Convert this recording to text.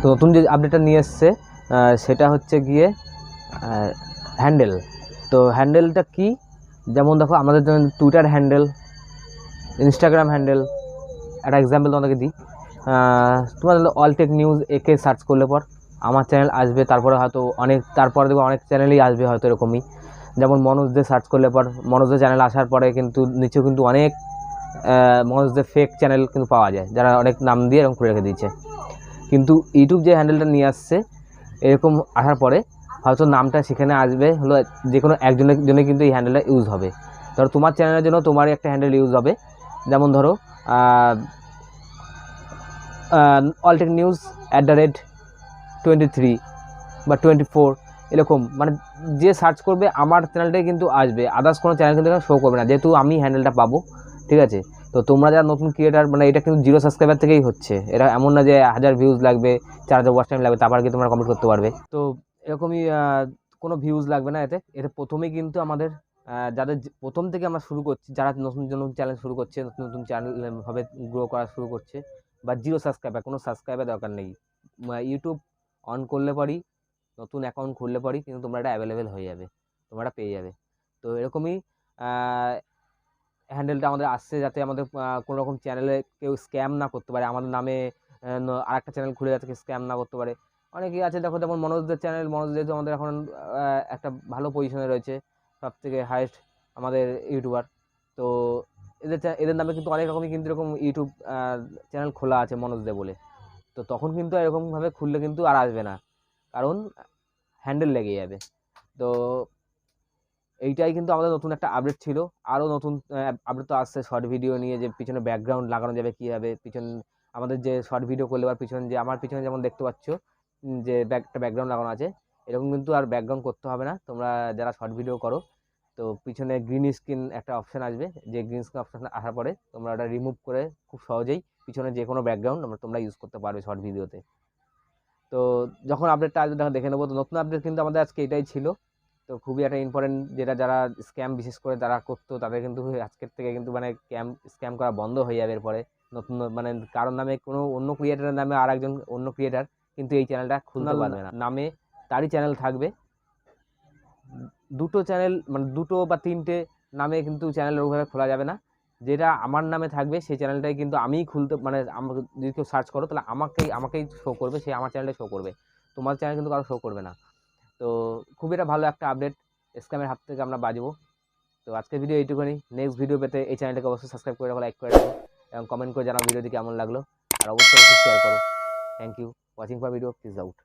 তো নতুন যে আপডেটটা নিয়ে এসছে সেটা হচ্ছে গিয়ে হ্যান্ডেল। তো হ্যান্ডেলটা কি, যেমন দেখো আমাদের যেমন টুইটার হ্যান্ডেল, ইনস্টাগ্রাম হ্যান্ডেল, একটা এক্সাম্পল তোমাদেরকে দিই। তোমাদের অল টেক নিউজ একে সার্চ করলে পর আমার চ্যানেল আসবে, তারপরে হয়তো তারপরে দেখবো অনেক চ্যানেলই আসবে হয়তো এরকমই। যেমন মনোজদের সার্চ করলে পর মনোজদের চ্যানেল আসার পরে কিন্তু নিচেও কিন্তু অনেক মনোজদের ফেক চ্যানেল কিন্তু পাওয়া যায়, যারা অনেক নাম দিয়ে এরকম খুলে রেখে দিয়েছে। কিন্তু ইউটিউব যে হ্যান্ডেলটা নিয়ে আসছে এরকম আসার পরে হয়তো নামটা সেখানে আসবে হলো যে কোনো একজনের জন্য কিন্তু এই হ্যান্ডেলটা ইউজ হবে। ধরো তোমার চ্যানেলের জন্য তোমারই একটা হ্যান্ডেল ইউজ হবে, যেমন ধরো অলটেক নিউজ @23 বা 24 এরকম, মানে যে সার্চ করবে আমার চ্যানেলটাই কিন্তু আসবে, আদার্স কোনো চ্যানেল কিন্তু শো করবে না, যেহেতু আমি হ্যান্ডেলটা পাবো। ঠিক আছে, তো তোমরা যারা নতুন ক্রিয়েটার, মানে এটা কিন্তু 0 সাবস্ক্রাইবার থেকেই হচ্ছে, এটা এমন না যে 1000 ভিউজ লাগবে, 4000 ওয়াচ টাইম লাগবে তারপর কি তোমরা কমপ্লিট করতে পারবে। তো এরকমই কোনো ভিউজ লাগবে না এতে প্রথমেই কিন্তু আমাদের যাদের প্রথম থেকে আমরা শুরু করছি, যারা নতুন নতুন চ্যানেল শুরু করছে, নতুন নতুন চ্যানেল ভাবে গ্রো করা শুরু করছে, বা 0 সাবস্ক্রাইবার, কোনো সাবস্ক্রাইবার দরকার নেই, ইউটিউব অন করলে পরই, নতুন অ্যাকাউন্ট খুললে পরই কিন্তু তোমরা এটা অ্যাভেলেবেল হয়ে যাবে, তোমরা এটা পেয়ে যাবে। তো এরকমই হ্যান্ডেলটা আমাদের আসছে যাতে আমাদের কোনো রকম চ্যানেলে কেউ স্ক্যাম না করতে পারে, আমাদের নামে আরেকটা চ্যানেল খুলে যাতে স্ক্যাম না করতে পারে। অনেকেই আছে দেখো, যেমন মনোজদের চ্যানেল, মনোজ যেহেতু আমাদের এখন একটা ভালো পজিশনে রয়েছে, সব থেকে হাইয়েস্ট আমাদের ইউটিউবার। তো এদের নামে কিন্তু অনেক রকমই কিন্তু এরকম ইউটিউব চ্যানেল খোলা আছে মনোজদের বলে। তো তখন কিন্তু এরকমভাবে খুললে কিন্তু আর আসবে না, কারণ হ্যান্ডেল লেগে যাবে। তো এইটাই কিন্তু আমাদের নতুন একটা আপডেট ছিল। আরও নতুন আপডেট তো আসছে শর্ট ভিডিও নিয়ে, যে পিছনে ব্যাকগ্রাউন্ড লাগানো যাবে কীভাবে, আমাদের যে শর্ট ভিডিও করলে বা আমার পিছনে যেমন দেখতে পাচ্ছ যে একটা ব্যাকগ্রাউন্ড লাগানো আছে, এরকম কিন্তু আর ব্যাকগ্রাউন্ড করতে হবে না। তোমরা যারা শর্ট ভিডিও করো, তো পিছনে গ্রিন স্ক্রিন একটা অপশান আসবে, যে গ্রিন স্ক্রিন অপশান আসার পরে তোমরা ওটা রিমুভ করে খুব সহজেই পিছনে যে কোনো ব্যাকগ্রাউন্ড তোমরা ইউজ করতে পারবে শর্ট ভিডিওতে। তো যখন আপডেটটা আসবে তখন দেখে নেবো। তো নতুন আপডেট কিন্তু আমাদের আজকে এটাই ছিল। তো খুবই একটা ইম্পর্টেন্ট, যেটা যারা স্ক্যাম বিশেষ করে যারা করতো তাদের কিন্তু আজকের থেকে কিন্তু মানে স্ক্যাম করা বন্ধ হয়ে যাবে এরপরে। নতুন মানে কারোর নামে কোনো অন্য ক্রিয়েটারের নামে আর একজন অন্য ক্রিয়েটার কিন্তু এই চ্যানেলটা খুলতে পারবে না, নামে তারই চ্যানেল থাকবে। দুটো চ্যানেল মানে দুটো বা তিনটে নামে কিন্তু চ্যানেল ওইভাবে খোলা যাবে না, যেটা আমার নামে থাকবে সেই চ্যানেলটাই কিন্তু আমিই খুলতে, মানে আমাকে যদি কেউ সার্চ করো তাহলে আমাকেই শো করবে, সে আমার চ্যানেলটাই শো করবে, তোমার চ্যানেল কিন্তু কারো শো করবে না। তো খুবই একটা ভালো একটা আপডেট, স্ক্যামের হাত থেকে আমরা বাঁচবো। তো আজকের ভিডিও এইটুকুনি। নেক্সট ভিডিও পেতে এই চ্যানেলটাকে অবশ্যই সাবস্ক্রাইব করে রাখো, লাইক করে রাখো, এবং কমেন্ট করে জানাও ভিডিওটি কেমন লাগলো, আর অবশ্যই শেয়ার করো। Thank you watching for video, please out.